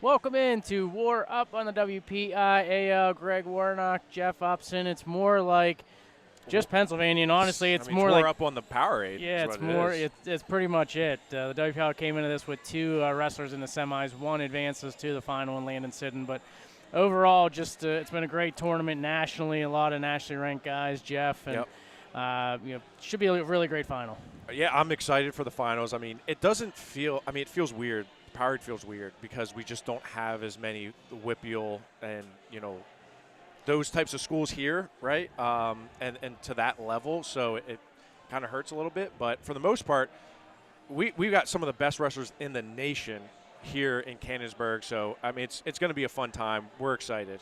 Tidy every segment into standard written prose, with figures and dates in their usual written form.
Welcome in to WarUp on the WPIAL. Greg Warnock, Jeff Upson. It's more like just Pennsylvania, and honestly, it's more like up on the POWERade. Yeah, it's more. It's pretty much it. The WPIAL came into this with two wrestlers in the semis. One advances to the final in Landon Sidden, but overall, just it's been a great tournament nationally. A lot of nationally ranked guys, Jeff, and should be a really great final. Yeah, I'm excited for the finals. I mean, it doesn't feel. I mean, it feels weird. POWERade feels weird because we just don't have as many WPIAL and those types of schools here, right? And to that level, so it kind of hurts a little bit. But for the most part, we've got some of the best wrestlers in the nation here in Canonsburg. So I mean, it's going to be a fun time. We're excited.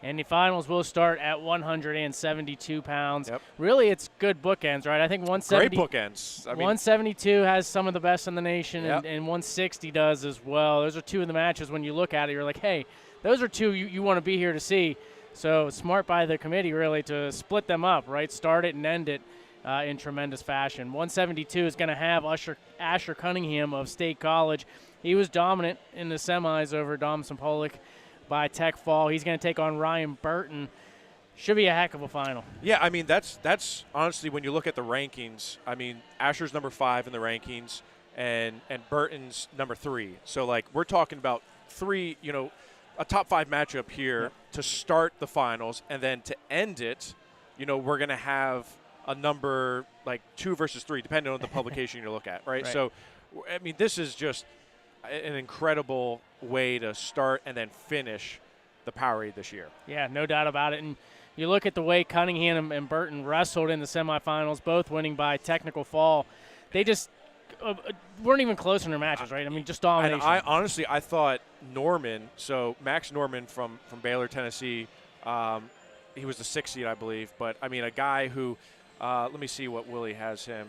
And the finals will start at 172 pounds. Yep. Really, it's good bookends, right? I think 170. Great bookends. I mean, 172 has some of the best in the nation, yep. and 160 does as well. Those are two of the matches when you look at it, you're like, hey, those are two you want to be here to see. So smart by the committee, really, to split them up, right? Start it and end it in tremendous fashion. 172 is going to have Asher Cunningham of State College. He was dominant in the semis over Domson Polick by Tech Fall. He's going to take on Ryan Burton. Should be a heck of a final. Yeah, I mean, that's honestly, when you look at the rankings, I mean, Asher's number 5 in the rankings and Burton's number 3. So, like, we're talking about three, a top 5 matchup here to start the finals, and then to end it, we're going to have a number like 2 versus 3, depending on the publication you look at, right? So, I mean, this is just an incredible way to start and then finish the POWERade this year. Yeah, no doubt about it. And you look at the way Cunningham and Burton wrestled in the semifinals, both winning by technical fall. They just weren't even close in their matches, right? I mean, just domination. And I thought Norman, so Max Norman from Baylor, Tennessee, he was the 6th seed, I believe. But, I mean, a guy who, let me see what Willie has him.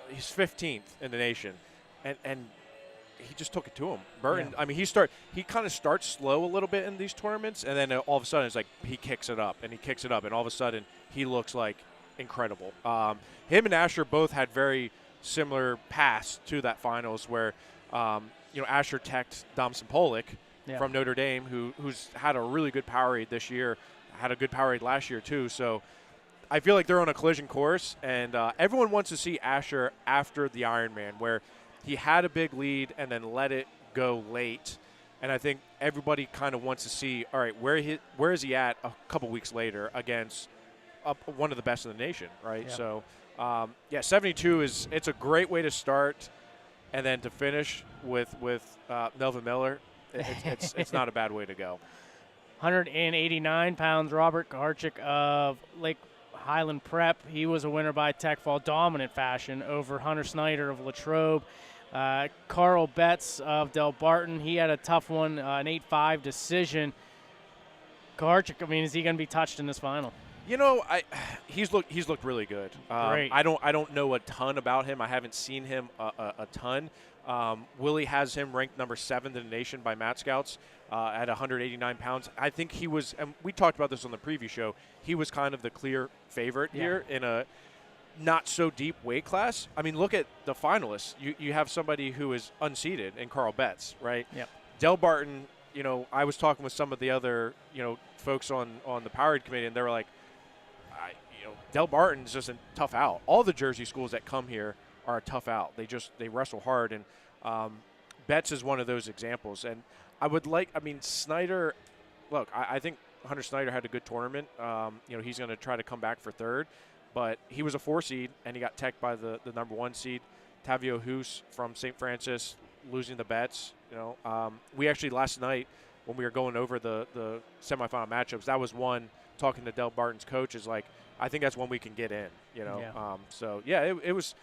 He's 15th in the nation. And he just took it to him. Burton, I mean, he kind of starts slow a little bit in these tournaments, and then all of a sudden it's like he kicks it up, and all of a sudden he looks like incredible. Him and Asher both had very similar paths to that finals where, Asher teched Domson Polick from Notre Dame, who's had a really good POWERade this year, had a good POWERade last year too. So I feel like they're on a collision course, and everyone wants to see Asher after the Ironman, where he had a big lead and then let it go late. And I think everybody kind of wants to see, all right, where is he at a couple weeks later against one of the best in the nation, right? Yeah. So, 72 it's a great way to start, and then to finish with Melvin Miller, it's not a bad way to go. 189 pounds, Robert Kaharchik of Lake Highland Prep. He was a winner by tech fall dominant fashion over Hunter Snyder of Latrobe. Carl Betts of Del Barton, he had a tough one, an 8-5 decision. Kaharchik, I mean, is he going to be touched in this final? He's looked really good. Great. I don't know a ton about him. I haven't seen him a ton. Willie has him ranked number 7 in the nation by Mat Scouts at 189 pounds. I think he was, and we talked about this on the preview show, he was kind of the clear favorite here in a not so deep weight class. I mean, look at the finalists. You have somebody who is unseeded in Carl Betts, right? Yep. Del Barton, I was talking with some of the other, folks on the POWERade committee, and they were like, Del Barton's just a tough out. All the Jersey schools that come here are a tough out. They wrestle hard, and Betts is one of those examples. And Snyder, look, I think Hunter Snyder had a good tournament. He's going to try to come back for 3rd. But he was a 4 seed, and he got teched by the number 1 seed, Tavio Hoos from St. Francis, losing the bets. We actually last night when we were going over the semifinal matchups, that was one. Talking to Del Barton's coach is like, I think that's one we can get in. It was.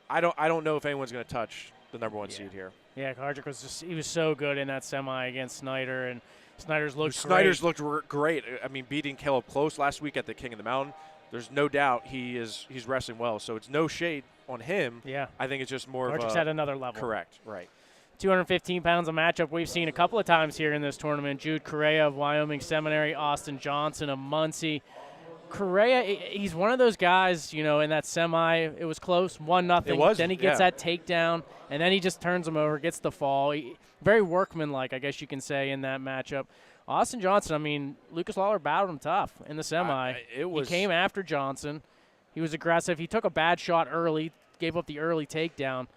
I don't know if anyone's going to touch the number 1 seed here. Yeah, Kaharchik he was so good in that semi against Snyder, and Snyder's looked great. I mean, beating Caleb Close last week at the King of the Mountain. There's no doubt he's wrestling well. So it's no shade on him. Yeah. I think it's just more Kaharchik's at another level. Correct. Right. 215 pounds of matchup we've seen a couple of times here in this tournament. Jude Correa of Wyoming Seminary, Austin Johnson of Muncie. Correa, he's one of those guys, in that semi, it was close, 1-0. It was, then he gets yeah. that takedown, and then he just turns him over, gets the fall. Very workmanlike, I guess you can say, in that matchup. Austin Johnson, I mean, Lucas Lawler battled him tough in the semi. He came after Johnson. He was aggressive. He took a bad shot early, gave up the early takedown.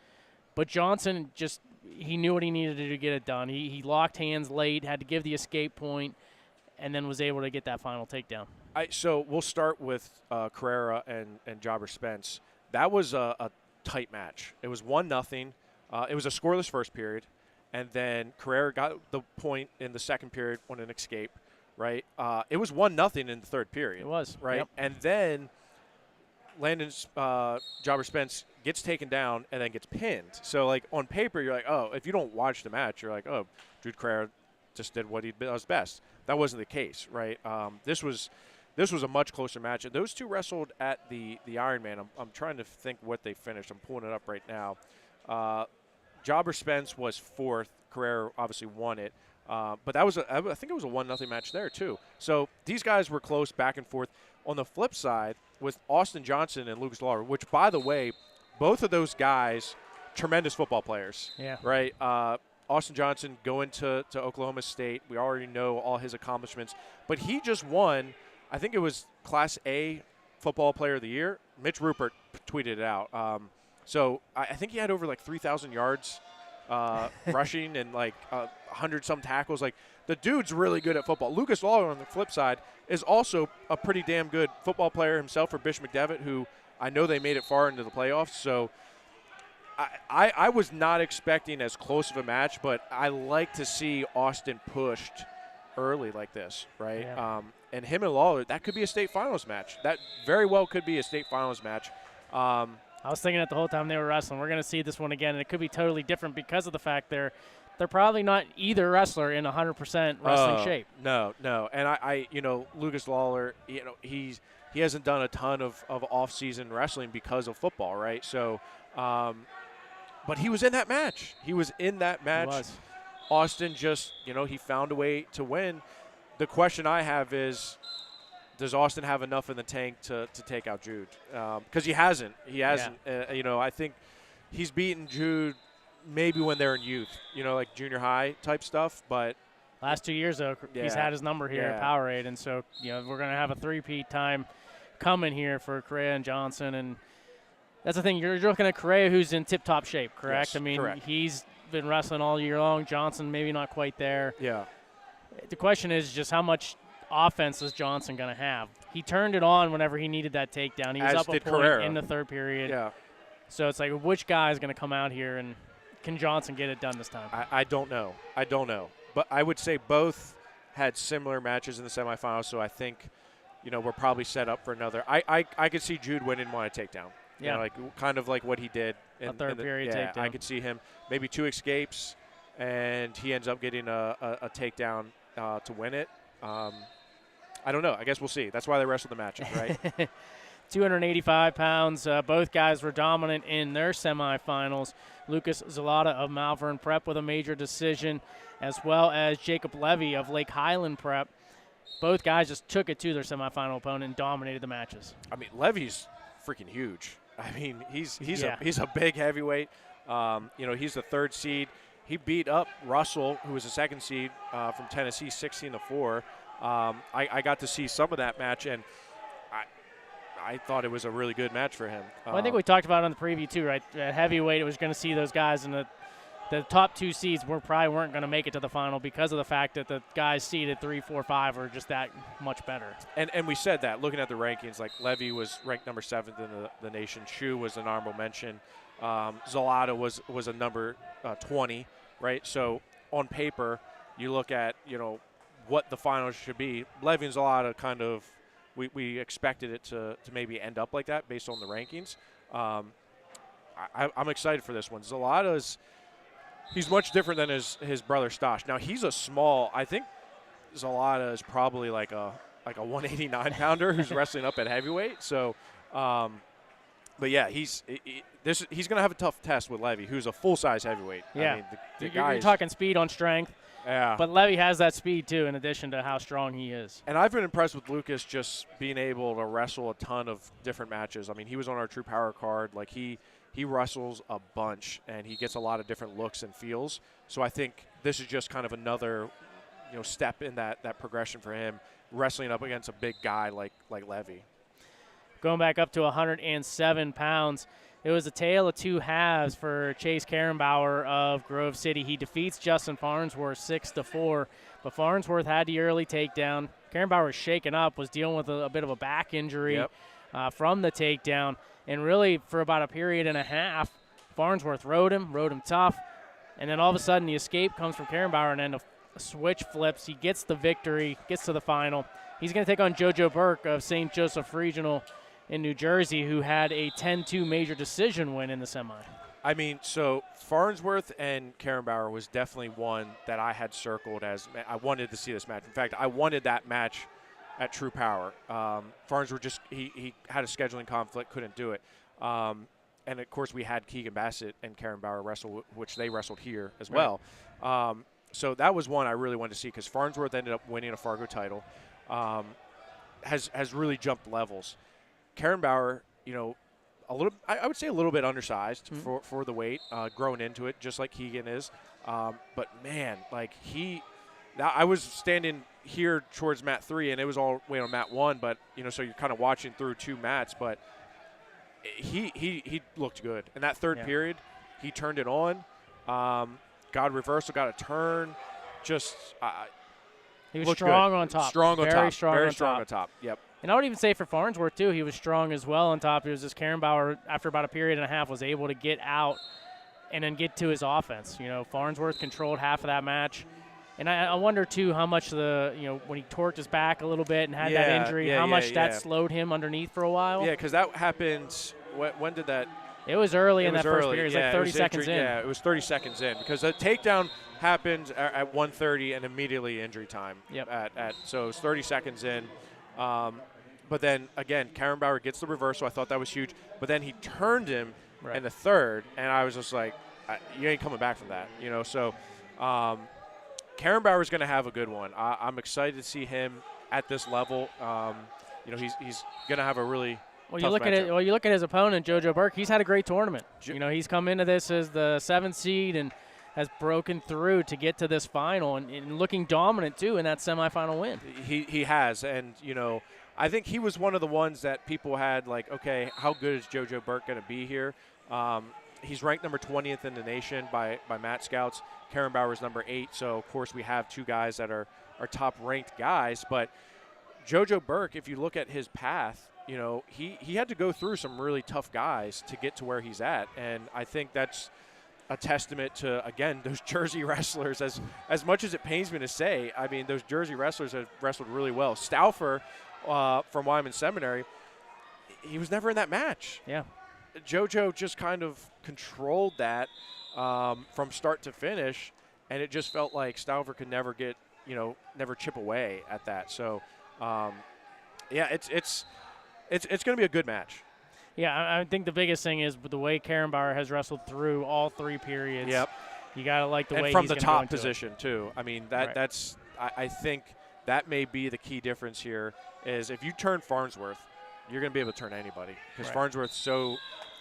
But Johnson he knew what he needed to do to get it done. He locked hands late, had to give the escape point, and then was able to get that final takedown. So we'll start with Carrera and Jobber Spence. That was a tight match. It was 1-0. It was a scoreless first period, and then Carrera got the point in the second period on an escape, right? It was 1-0 in the third period. It was. Right? Yep. And then Landon's Jobber Spence gets taken down and then gets pinned. So, like, on paper, you're like, oh, if you don't watch the match, you're like, oh, Jude Carrera just did what he does best. That wasn't the case, right? This was a much closer match. And those two wrestled at the Ironman. I'm trying to think what they finished. I'm pulling it up right now. Jobber Spence was fourth. Carrera obviously won it. But I think it was a 1-0 match there, too. So these guys were close back and forth. On the flip side, with Austin Johnson and Lucas Lawler, which, by the way, both of those guys, tremendous football players. Yeah. Right? Austin Johnson going to Oklahoma State. We already know all his accomplishments. But he just won, I think it was Class A Football Player of the Year. Mitch Rupert tweeted it out. So I think he had over, like, 3,000 yards rushing and, like, 100-some tackles. Like, the dude's really good at football. Lucas Lawler, on the flip side, is also a pretty damn good football player himself for Bishop McDevitt, who I know they made it far into the playoffs. So I was not expecting as close of a match, but I like to see Austin pushed early like this, right? Yeah. And him and Lawler, that could be a state finals match. That very well could be a state finals match. I was thinking that the whole time they were wrestling. We're going to see this one again, and it could be totally different because of the fact they're probably not either wrestler in 100% wrestling shape. No. And I Lucas Lawler, he hasn't done a ton of off-season wrestling because of football, right? So, but he was in that match. He was in that match. He was. Austin just, he found a way to win. The question I have is, does Austin have enough in the tank to take out Jude? Because he hasn't. Yeah. I think he's beaten Jude maybe when they're in youth, like junior high type stuff. But last 2 years, though, he's had his number here at POWERade. And so, we're going to have a three-peat time coming here for Correa and Johnson. And that's the thing. You're looking at Correa, who's in tip-top shape, correct? Yes, correct. He's been wrestling all year long. Johnson maybe not quite there. Yeah. The question is just how much offense is Johnson going to have? He turned it on whenever he needed that takedown. He was up a point Carrera in the third period. Yeah. So it's like, which guy is going to come out here, and can Johnson get it done this time? I don't know. But I would say both had similar matches in the semifinals, so I think, we're probably set up for another. I could see Jude winning on a takedown. Yeah. Kind of like what he did in a third period takedown. I could see him maybe 2 escapes, and he ends up getting a takedown to win it. I don't know. I guess we'll see. That's why they wrestle the matches, right? 285 pounds. Both guys were dominant in their semifinals. Lucas Zalata of Malvern Prep with a major decision, as well as Jacob Levy of Lake Highland Prep. Both guys just took it to their semifinal opponent and dominated the matches. I mean, Levy's freaking huge. I mean, he's a big heavyweight. He's the 3rd seed. He beat up Russell, who was the 2nd seed from Tennessee, 16-4. I got to see some of that match, and I thought it was a really good match for him. Well, I think we talked about it on the preview too, right? At heavyweight, it was going to see those guys, and the top 2 seeds probably weren't going to make it to the final because of the fact that the guys seeded 3, 4, 5 are just that much better. And we said that, looking at the rankings, like Levy was ranked number 7th in the nation. Shu was an honorable mention. Zalata was a number 20, right? So on paper, you look at, what the finals should be. Levy and Zalata kind of, we expected it to maybe end up like that based on the rankings. I'm excited for this one. Zalata's, he's much different than his brother Stosh. Now, he's a small, I think Zalata is probably like a 189-pounder who's wrestling up at heavyweight. So, but yeah, he's going to have a tough test with Levy, who's a full-size heavyweight. Yeah, I mean, you're talking speed on strength. Yeah. But Levy has that speed, too, in addition to how strong he is. And I've been impressed with Lucas just being able to wrestle a ton of different matches. I mean, he was on our True Power card. Like, he wrestles a bunch, and he gets a lot of different looks and feels. So I think this is just kind of another, step in that progression for him, wrestling up against a big guy like Levy. Going back up to 107 pounds, it was a tale of two halves for Chase Karrenbauer of Grove City. He defeats Justin Farnsworth 6-4, but Farnsworth had the early takedown. Karrenbauer was shaken up, was dealing with a bit of a back injury from the takedown, and really for about a period and a half, Farnsworth rode him tough, and then all of a sudden the escape comes from Karrenbauer, and then a switch flips. He gets the victory, gets to the final. He's going to take on JoJo Burke of St. Joseph Regional in New Jersey, who had a 10-2 major decision win in the semi. I mean, so Farnsworth and Karrenbauer was definitely one that I had circled as I wanted to see this match. In fact, I wanted that match at True Power. Farnsworth he had a scheduling conflict, couldn't do it. And, of course, we had Keegan Bassett and Karrenbauer wrestle, which they wrestled here as well. So that was one I really wanted to see because Farnsworth ended up winning a Fargo title, has really jumped levels. Karrenbauer, I would say a little bit undersized for the weight, grown into it, just like Keegan is. But, man, I was standing here towards mat 3, and it was all way on mat 1. But, so you're kind of watching through two mats. But he looked good. In that third period, he turned it on. Got a reversal, got a turn. Just he was strong good. On top. Strong on top. Very strong on top. Yep. And I would even say for Farnsworth, too, he was strong as well on top. It was just Karrenbauer, after about a period and a half, was able to get out and then get to his offense. Farnsworth controlled half of that match. And I wonder, too, how much when he torqued his back a little bit and had that injury, how much that slowed him underneath for a while. Yeah, because that happened when did that? It was early in that first period. It was like 30 seconds in. Yeah, it was 30 seconds in because the takedown happened at 1:30 and immediately injury time. Yep. So it was 30 seconds in. But then, again, Karrenbauer gets the reversal. I thought that was huge. But then he turned him in the third, and I was just like, you ain't coming back from that. So Karrenbauer is going to have a good one. I'm excited to see him at this level. He's going to have a really you look at his opponent, JoJo Burke. He's had a great tournament. He's come into this as the 7th seed and has broken through to get to this final and looking dominant, too, in that semifinal win. He has, and, I think he was one of the ones that people had like, okay, how good is JoJo Burke going to be here? He's ranked number 20th in the nation by Mat Scouts. Karrenbauer is number 8, so, of course, we have two guys that are top-ranked guys. But JoJo Burke, if you look at his path, he had to go through some really tough guys to get to where he's at, and I think that's a testament to, again, those Jersey wrestlers. As much as it pains me to say, I mean, those Jersey wrestlers have wrestled really well. Stauffer from Wyman Seminary, he was never in that match. Yeah. JoJo just kind of controlled that from start to finish, and it just felt like Stauffer could never get, never chip away at that. So, it's going to be a good match. Yeah, I think the biggest thing is the way Karrenbauer has wrestled through all 3 periods. Yep. You got to like the way he's from the gonna top go into position, too. I mean, that's I think that may be the key difference here is if you turn Farnsworth, you're going to be able to turn anybody because Farnsworth's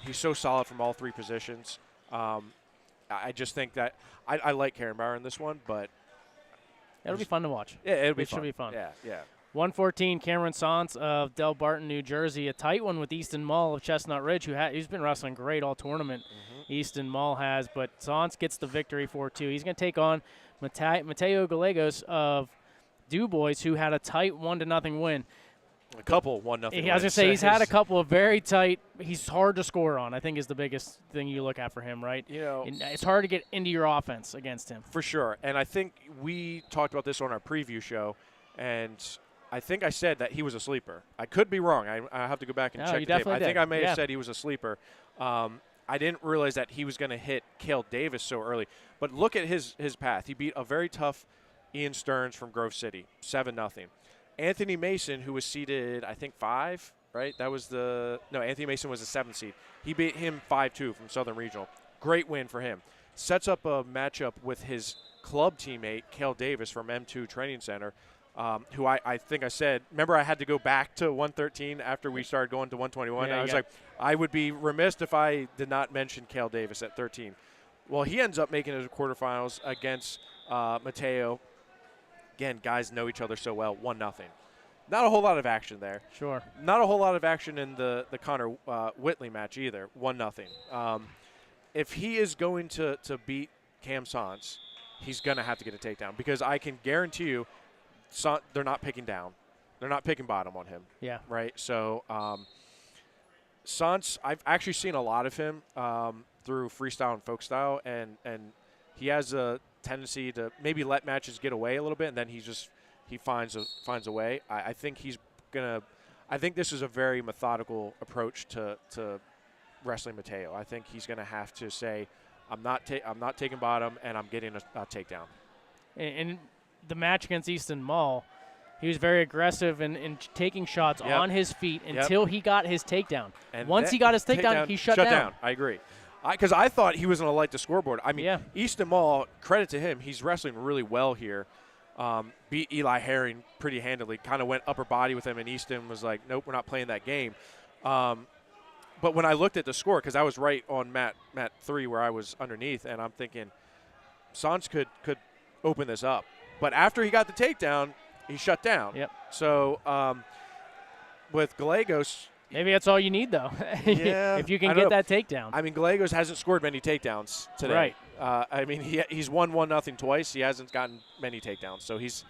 he's so solid from all 3 positions. I just think that I like Karrenbauer in this one, but it'll be fun to watch. Yeah, It should be fun. Yeah. 114, Cameron Santz of Del Barton, New Jersey. A tight one with Easton Mull of Chestnut Ridge, who's been wrestling great all tournament. Easton Mull has, but Santz gets the victory 4-2. He's going to take on Mateo Gallegos of Du Bois, who had a tight 1-0 win. A couple 1-0 wins. I was going to say he's had a couple of very tight. He's hard to score on, I think, is the biggest thing you look at for him, right? It's hard to get into your offense against him. For sure. And I think we talked about this on our preview show, and I think I said that he was a sleeper. I could be wrong. I have to go back and check the tape. I think I may have said he was a sleeper. I didn't realize that he was going to hit Cale Davis so early. But look at his path. He beat a very tough Ian Stearns from Grove City, 7-0. Anthony Mason, who was seeded, I think, 5, right? Anthony Mason was a 7th seed. He beat him 5-2 from Southern Regional. Great win for him. sets up a matchup with his club teammate, Cale Davis from M2 Training Center, who I think I said, remember I had to go back to 113 after we started going to 121. Yeah, I was like, I would be remiss if I did not mention Cale Davis at 13. Well, he ends up making it to the quarterfinals against Mateo. Again, guys know each other so well, 1-0. Not a whole lot of action there. Sure. Not a whole lot of action in the Connor Whitley match either, 1-0. If he is going to beat Cam Sons, he's going to have to get a takedown because I can guarantee you they're not picking down. They're not picking bottom on him. Yeah. Right? So Sons, I've actually seen a lot of him through freestyle and folk style, and he has a tendency to maybe let matches get away a little bit, and then he finds a way. I think I think this is a very methodical approach to wrestling Mateo. I think he's gonna have to say, I'm not taking bottom, and I'm getting a takedown. In the match against Easton Mall, he was very aggressive in taking shots on his feet until he got his takedown. And once he got his takedown, he shut down. I agree. Because I thought he was going to light the scoreboard. I mean, Easton Mall, credit to him, he's wrestling really well here. Beat Eli Herring pretty handily. Kind of went upper body with him, and Easton was like, nope, we're not playing that game. But when I looked at the score, because I was right on mat 3 where I was underneath, and I'm thinking, Sons could open this up. But after he got the takedown, he shut down. Yep. So with Gallegos, maybe that's all you need, though. Yeah, if you can get that takedown. I mean, Gallegos hasn't scored many takedowns today. Right. I mean, he's won 1-0 twice. He hasn't gotten many takedowns. So he's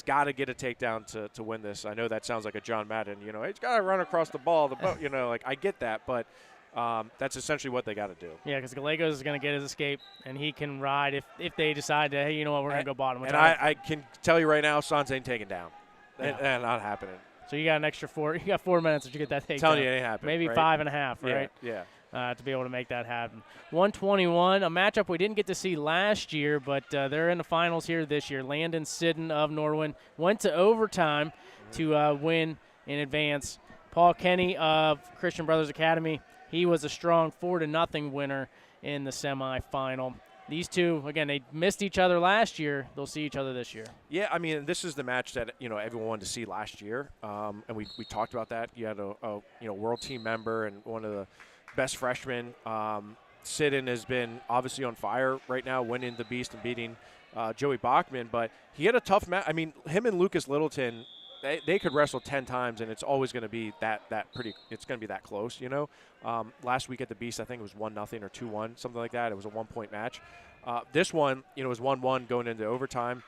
got to get a takedown to win this. I know that sounds like a John Madden. He's got to run across the ball. Like I get that, but that's essentially what they got to do. Yeah, because Gallegos is going to get his escape, and he can ride if they decide to, hey, you know what, we're going to go bottom. And I can tell you right now, Sons ain't taken down. And not happening. So you got an extra 4. You got 4 minutes to get that takedown. Telling you, it ain't happening. Maybe right? 5.5, right? Yeah. To be able to make that happen. 121, a matchup we didn't get to see last year, but they're in the finals here this year. Landon Sidden of Norwin went to overtime to win in advance. Paul Kenny of Christian Brothers Academy, he was a strong 4-0 winner in the semifinal. These two, again, they missed each other last year. They'll see each other this year. Yeah, I mean, this is the match that everyone wanted to see last year, and we talked about that. You had a world team member and one of the best freshmen. Sidden has been obviously on fire right now, winning the Beast and beating Joey Bachman, but he had a tough match. I mean, him and Lucas Littleton, they could wrestle 10 times, and it's always going to be that pretty. It's going to be that close, Last week at the Beast, I think it was 1-0 or 2-1, something like that. It was a 1-point match. This one, was 1-1 going into overtime,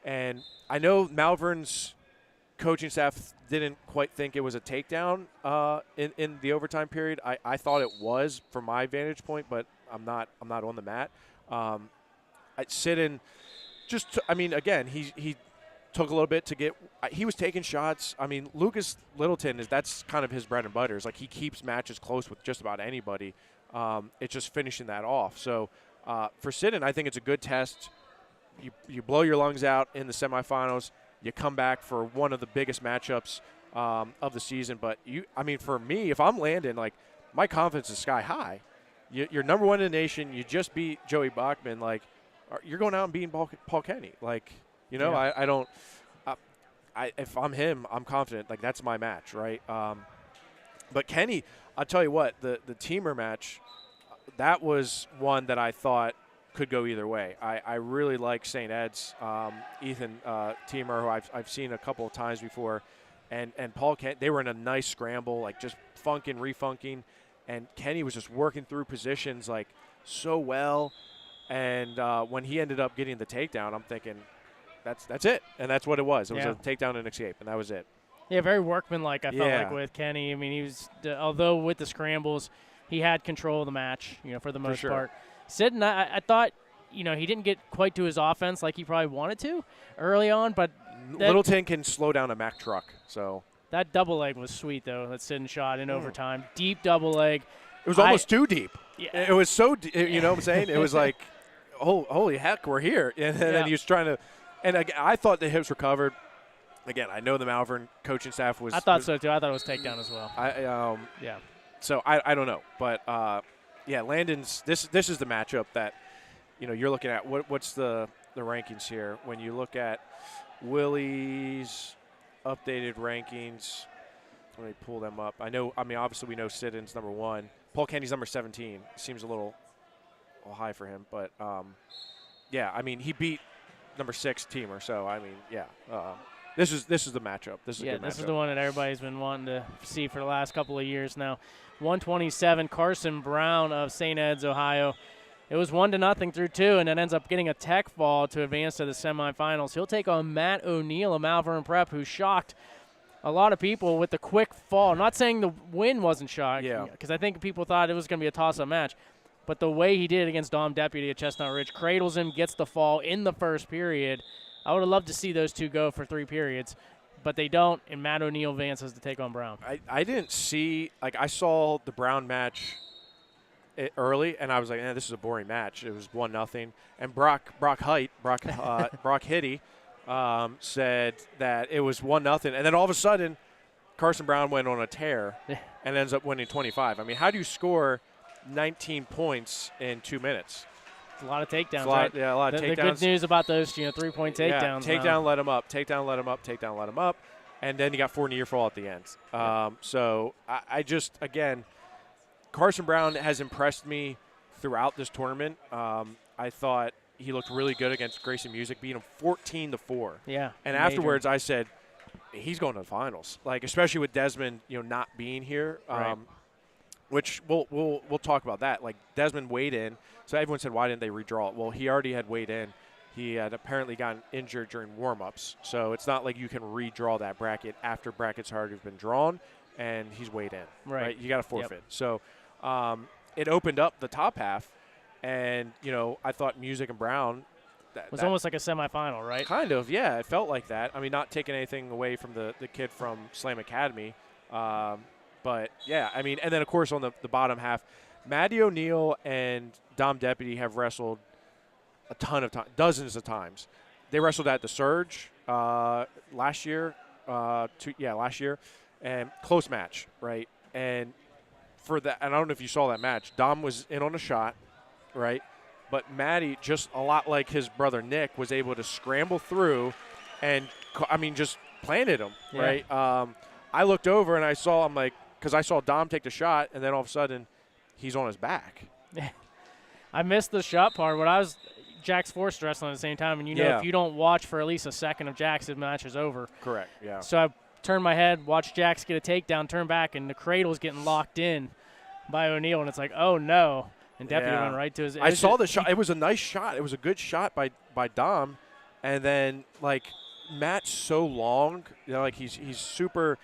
and I know Malvern's coaching staff didn't quite think it was a takedown in the overtime period. I thought it was from my vantage point, but I'm not on the mat. Sidden again, he took a little bit to get – he was taking shots. I mean, Lucas Littleton, that's kind of his bread and butter. It's like he keeps matches close with just about anybody. It's just finishing that off. So for Sidden, I think it's a good test. You blow your lungs out in the semifinals. You come back for one of the biggest matchups of the season. But, for me, if I'm Landon, my confidence is sky high. You're number one in the nation. You just beat Joey Bachman. You're going out and beating Paul Kenny. Yeah. I don't if I'm him, I'm confident. That's my match, right? But Kenny, I'll tell you what, the teamer match, that was one that I thought could go either way. I really like St. Ed's, Ethan teamer, who I've seen a couple of times before, and Paul Kenny. They were in a nice scramble, just funking, refunking, and Kenny was just working through positions so well. And when he ended up getting the takedown, I'm thinking, that's it. And that's what it was. It was a takedown and escape, and that was it. Yeah, very workmanlike, I felt like, with Kenny. I mean, he was, although with the scrambles, he had control of the match, for the most part. Sidden, I thought, he didn't get quite to his offense like he probably wanted to early on, but Littleton can slow down a Mack truck. So that double leg was sweet, though, that Sidden shot in overtime. Deep double leg. It was almost too deep. Yeah. It was so deep, you know what I'm saying? It was like, holy heck, we're here. And then he was trying to – and again, I thought the hips were covered. Again, I know the Malvern coaching staff was – I thought so, too. I thought it was takedown as well. So I don't know. But, Landon's – this is the matchup that you're looking at what's the rankings here. When you look at Willie's updated rankings, let me pull them up. I mean, obviously we know Sidden's number 1. Paul Kenny's number 17. Seems a little high for him, but yeah, I mean, he beat number 6 teamer. So I mean, yeah, this is the matchup. This is a good this matchup. is the one that everybody's been wanting to see for the last couple of years now. 127, Carson Brown of St. Ed's, Ohio. It was 1-0 through 2, and then ends up getting a tech fall to advance to the semifinals. He'll take on Matt O'Neill of Malvern Prep, who shocked a lot of people with the quick fall. Not saying the win wasn't shocking, because I think people thought it was going to be a toss-up match. But the way he did it against Dom Deputy at Chestnut Ridge, cradles him, gets the fall in the first period. I would have loved to see those two go for 3 periods, but they don't, and Matt O'Neill advances to take on Brown. I didn't see – I saw the Brown match – early, and I was like, this is a boring match. It was 1-0, and Brock Hitty said that it was 1-0, and then all of a sudden, Carson Brown went on a tear and ends up winning 25. I mean, how do you score 19 points in 2 minutes? It's a lot of takedowns, right? Yeah, a lot of takedowns. The good news about those, 3-point takedowns. Yeah, takedown, let him up. Takedown, let him up. Takedown, let him up. And then you got 4 near fall at the end. So I just, again, Carson Brown has impressed me throughout this tournament. I thought he looked really good against Grayson Music, beating him 14-4. Yeah. And afterwards, I said, he's going to the finals. Like, especially with Desmond, not being here. Right. Which we'll talk about that. Like, Desmond weighed in. So everyone said, why didn't they redraw it? Well, he already had weighed in. He had apparently gotten injured during warm-ups. So it's not like you can redraw that bracket after brackets already have been drawn, and he's weighed in. Right? You got to forfeit. Yep. So it opened up the top half, and, I thought Music and Brown – it was almost like a semifinal, right? Kind of, yeah. It felt like that. I mean, not taking anything away from the kid from Slam Academy. But, yeah, I mean, and then, of course, on the bottom half, Maddie O'Neill and Dom Deputy have wrestled a ton of times, dozens of times. They wrestled at the Surge last year, last year, and close match, right? And for that, and I don't know if you saw that match, Dom was in on a shot, right? But Maddie, just a lot like his brother Nick, was able to scramble through and, just planted him, right? I looked over and I saw him, because I saw Dom take the shot, and then all of a sudden he's on his back. I missed the shot part. When I was Jack's Force wrestling at the same time, and if you don't watch for at least a second of Jack's, the match is over. Correct, yeah. So I turned my head, watched Jax get a takedown, turn back, and the cradle's getting locked in by O'Neill, and it's like, oh, no. And Deputy went right to his. I saw the shot. It was a nice shot. It was a good shot by Dom, and then Matt's so long, he's super,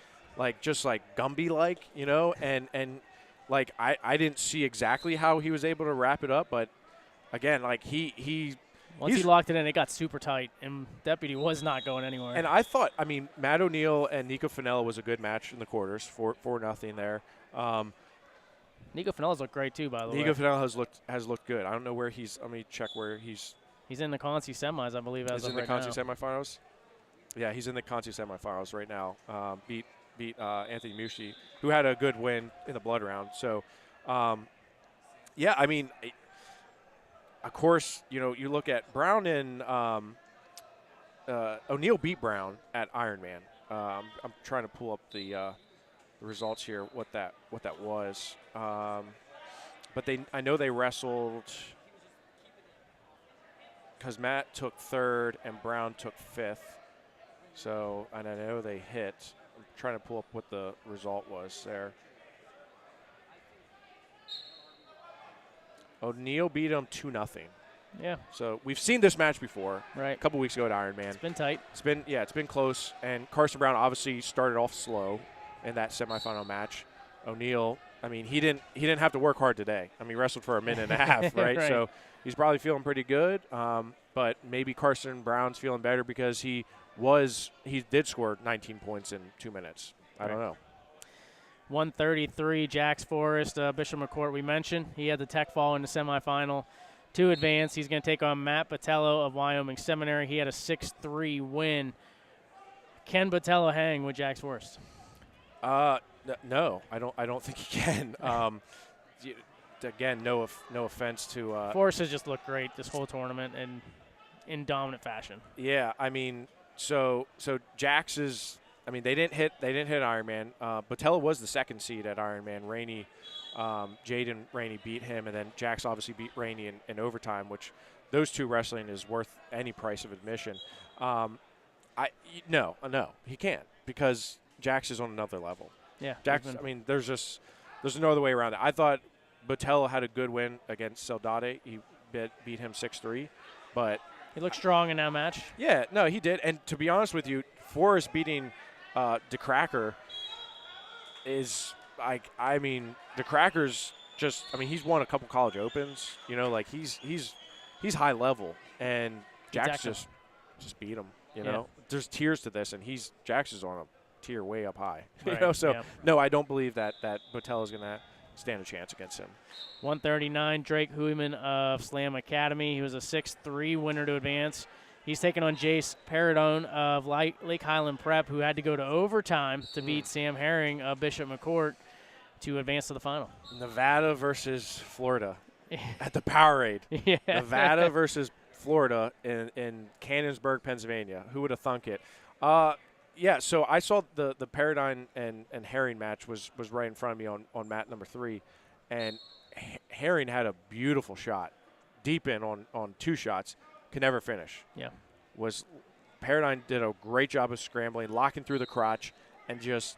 just Gumby and I didn't see exactly how he was able to wrap it up, but again, once he locked it in, it got super tight, and Deputy was not going anywhere. And I thought, Matt O'Neill and Nico Finella was a good match in the quarters, 4-0 there. Nico Finella's looked great too, by the way. Nico Finella has looked good. I don't know where he's. Let me check where he's. He's in the Conci semis, I believe. He's in the Conci semifinals. Yeah, he's in the Conci semifinals right now. Beat Anthony Mushi, who had a good win in the blood round. So, of course, you look at Brown and O'Neill beat Brown at Ironman. I'm trying to pull up the results here, what that was. But I know they wrestled because Matt took 3rd and Brown took 5th. So, and I know they hit. I'm trying to pull up what the result was there. O'Neill beat him 2-0. Yeah. So we've seen this match before. Right. A couple weeks ago at Ironman. It's been tight. It's been close. And Carson Brown obviously started off slow in that semifinal match. O'Neill, he didn't have to work hard today. He wrestled for a minute and a half, right? Right. So he's probably feeling pretty good. But maybe Carson Brown's feeling better because he did score 19 points in 2 minutes. I don't know. 133, Jax Forrest, Bishop McCourt, we mentioned. He had the tech fall in the semifinal to advance. He's going to take on Matt Botello of Wyoming Seminary. He had a 6-3 win. Can Botello hang with Jax Forrest? No, I don't think he can. again, no offense to Forrest has just looked great this whole tournament and in dominant fashion. Yeah, I mean, so Jax is. I mean, they didn't hit Ironman. Botella was the second seed at Ironman. Rainey, Jaden Rainey beat him, and then Jax obviously beat Rainey in overtime, which those two wrestling is worth any price of admission. No, he can't, because Jax is on another level. Yeah, Jax. I mean, there's no other way around it. I thought Botella had a good win against Saldate. He beat him 6-3, but he looked strong in that match. Yeah, no, he did. And to be honest with you, Forrest beating DeCracker is like, I mean, DeCracker's just, I mean, he's won a couple college opens. You know, like he's high level, and Jax just beat him. You know, there's tiers to this, and Jax is on a tier way up high. Right. You know, so no, I don't believe that Botella's gonna stand a chance against him. 139, Drake Hueyman of Slam Academy. He was a 6-3 winner to advance. He's taking on Jace Paradone of Lake Highland Prep, who had to go to overtime to beat Sam Herring of Bishop McCourt to advance to the final. Nevada versus Florida at the POWERade. Yeah. Nevada versus Florida in Cannonsburg, Pennsylvania. Who would have thunk it? Yeah, so I saw the Paradine and Herring match was right in front of me on mat number 3, and Herring had a beautiful shot, deep in on 2 shots, could never finish. Yeah. Paradine did a great job of scrambling, locking through the crotch, and just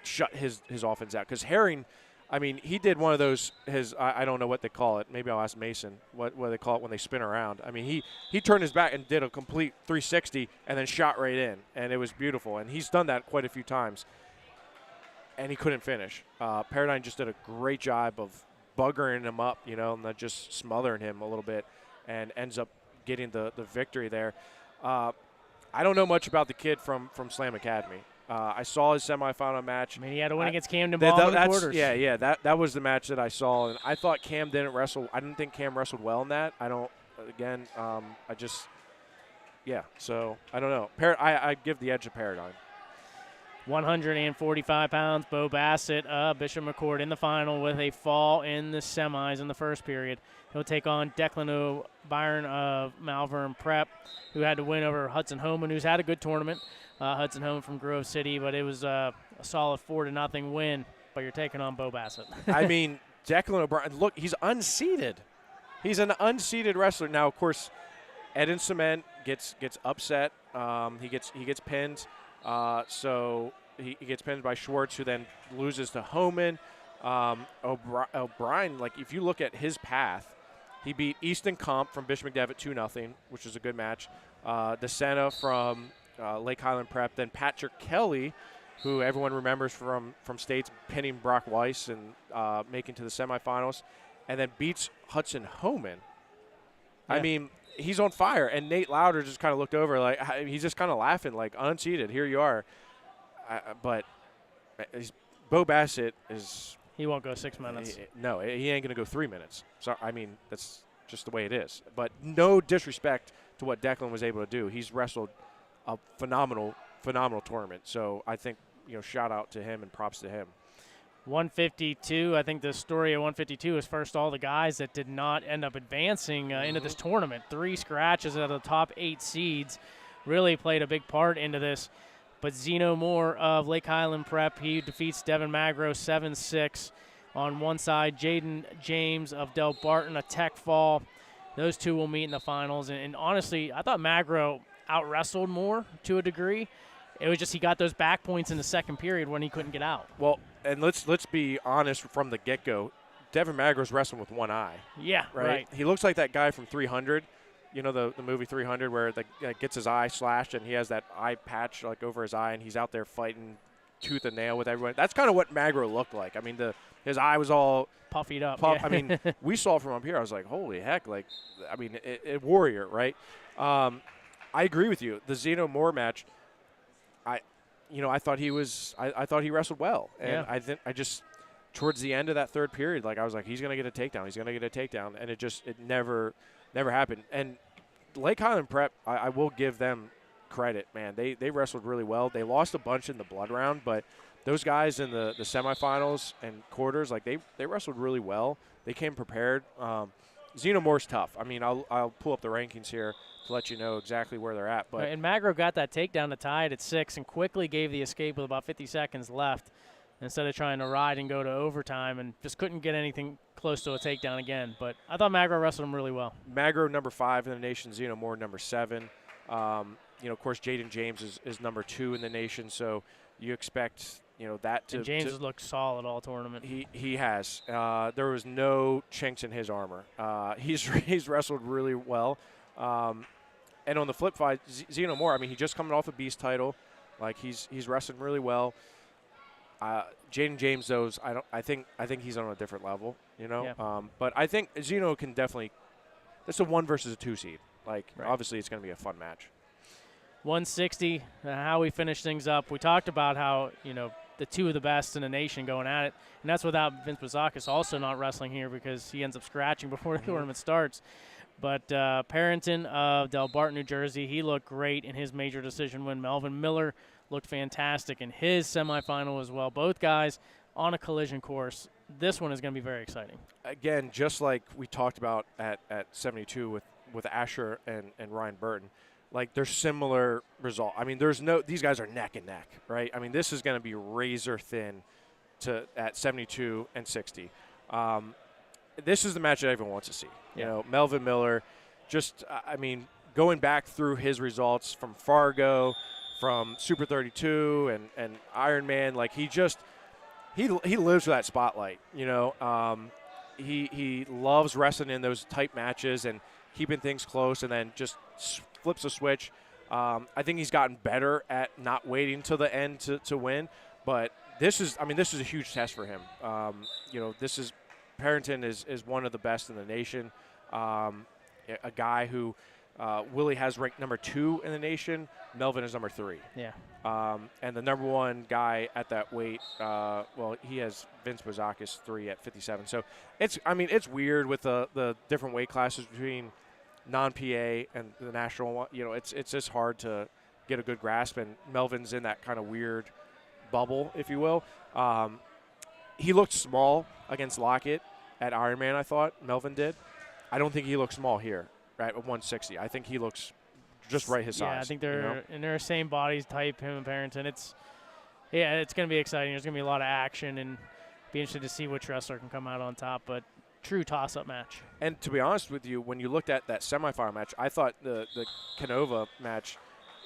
shut his offense out. Because Herring, I mean, he did one of those, I don't know what they call it. Maybe I'll ask Mason what they call it when they spin around. I mean, he turned his back and did a complete 360 and then shot right in, and it was beautiful. And he's done that quite a few times, and he couldn't finish. Paradine just did a great job of buggering him up, you know, and then just smothering him a little bit, and ends up getting the victory there. I don't know much about the kid from Slam Academy. I saw his semifinal match. I mean, he had to win against Camden Ball in the quarters. Yeah, that was the match that I saw, and I thought Cam didn't wrestle. I didn't think Cam wrestled well in that. So I don't know. I give the edge to Paradine. 145 pounds, Bo Bassett, Bishop McCourt in the final with a fall in the semis in the first period. He'll take on Declan O'Byron of Malvern Prep, who had to win over Hudson Homan, who's had a good tournament. Hudson Homan from Grove City, but it was a solid 4-0 win. But you're taking on Bo Bassett. I mean, Declan O'Brien, look, he's unseeded. He's an unseeded wrestler. Now, of course, Eden Cement gets upset. He gets pinned. So he gets pinned by Schwartz, who then loses to Homan. O'Brien, like, if you look at his path, he beat Easton Comp from Bishop McDevitt 2-0, which was a good match. DeSena from Lake Highland Prep. Then Patrick Kelly, who everyone remembers from States pinning Brock Weiss and making to the semifinals, and then beats Hudson Homan. Yeah. I mean, he's on fire. And Nate Lauder just kind of looked over, like, he's just kind of laughing, like, unseated, here you are. But Bo Bassett is – he won't go 6 minutes. No, he ain't going to go 3 minutes. So, I mean, that's just the way it is. But no disrespect to what Declan was able to do. He's wrestled a phenomenal tournament. So I think, you know, shout out to him and props to him. 152. I think the story of 152 is first all the guys that did not end up advancing into this tournament. 3 scratches out of the top 8 seeds really played a big part into this. But Zeno Moore of Lake Highland Prep, he defeats Devin Magro 7-6 on one side. Jaden James of Del Barton, a tech fall. Those two will meet in the finals. And honestly, I thought Magro out-wrestled more to a degree. It was just he got those back points in the second period when he couldn't get out. Well, and let's be honest from the get-go. Devin Magro's wrestling with one eye. Yeah, right. He looks like that guy from 300. You know the movie 300 where gets his eye slashed and he has that eye patch like over his eye and he's out there fighting tooth and nail with everyone. That's kind of what Magro looked like. I mean, his eye was all puffied up. Yeah. I mean, we saw from up here. I was like, holy heck! Like, I mean, warrior, right? I agree with you. The Zeno Moore match, I thought I thought he wrestled well, and I just towards the end of that third period, like I was like, he's gonna get a takedown. He's gonna get a takedown, and it never happened. And Lake Highland Prep, I will give them credit, man. They wrestled really well. They lost a bunch in the blood round, but those guys in the semifinals and quarters, like they wrestled really well. They came prepared. Xenomorph's tough. I mean, I'll pull up the rankings here to let you know exactly where they're at. But and Magro got that takedown to tie it at 6 and quickly gave the escape with about 50 seconds left instead of trying to ride and go to overtime, and just couldn't get anything close to a takedown again. But I thought Magro wrestled him really well. Magro number 5 in the nation, Xenomorph number 7. Of course, Jaden James is number 2 in the nation, so you expect that to. And James has looked solid all tournament. He has. There was no chinks in his armor. He's wrestled really well. And on the flip side, Xenomorph, I mean, he just coming off a Beast title, like he's wrestling really well. Jaden James, I think he's on a different level, Yeah. But I think Xeno can definitely. That's a 1 versus a 2 seed. Like right. Obviously, it's going to be a fun match. 160. How we finish things up. We talked about how the 2 of the best in the nation going at it, and that's without Vince Bazakis also not wrestling here because he ends up scratching before the tournament starts. But Parrington of Del Bart, New Jersey, he looked great in his major decision win. Melvin Miller looked fantastic in his semifinal as well. Both guys on a collision course. This one is going to be very exciting. Again, just like we talked about at 72 with Asher and Ryan Burton, like there's similar result. I mean, these guys are neck and neck, right? I mean, this is going to be razor thin at 72 and 60. This is the match that everyone wants to see. Melvin Miller, going back through his results from Fargo, from Super 32 and Ironman, like he lives for that spotlight. He loves wrestling in those tight matches and keeping things close, and then just flips a switch. I think he's gotten better at not waiting till the end to win, but this is a huge test for him. Parrington is one of the best in the nation. A guy who Willie has ranked number 2 in the nation. Melvin is number 3. Yeah. And the number 1 guy at that weight, he has Vince Bazakis 3 at 57. So it's weird with the different weight classes between non-PA and the national one. It's just hard to get a good grasp, and Melvin's in that kind of weird bubble, if you will. He looked small against Lockett at Ironman, I thought. Melvin did. I don't think he looks small here at 160. I think he looks just right his size. Yeah, I think they're in their same body type, him and Parrington. It's going to be exciting. There's going to be a lot of action, and be interested to see which wrestler can come out on top. But true toss-up match. And to be honest with you, when you looked at that semifinal match, I thought the Canova match,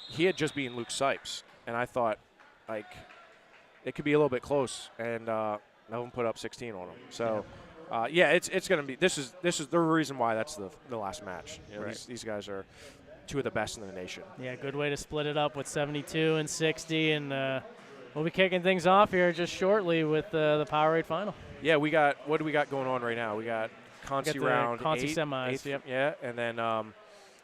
he had just beaten Luke Sipes, and I thought like it could be a little bit close, and Melvin put up 16 on him. So. It's going to be. This is the reason why that's the last match. Right. These guys are 2 of the best in the nation. Yeah, good way to split it up with 72 and 60, and we'll be kicking things off here just shortly with the POWERade final. Yeah, what do we got going on right now? We got Conci round Conci 8, semis. Yep. Yeah, and then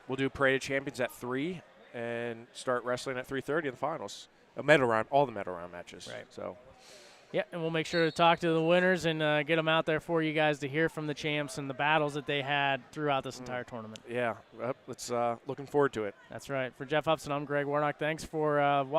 we'll do Parade of Champions at 3 and start wrestling at 3:30 in the finals. A medal round, all the medal round matches. Right. So. Yeah, and we'll make sure to talk to the winners and get them out there for you guys to hear from the champs and the battles that they had throughout this entire tournament. Yeah, let's looking forward to it. That's right. For Jeff Upson, I'm Greg Warnock. Thanks for watching.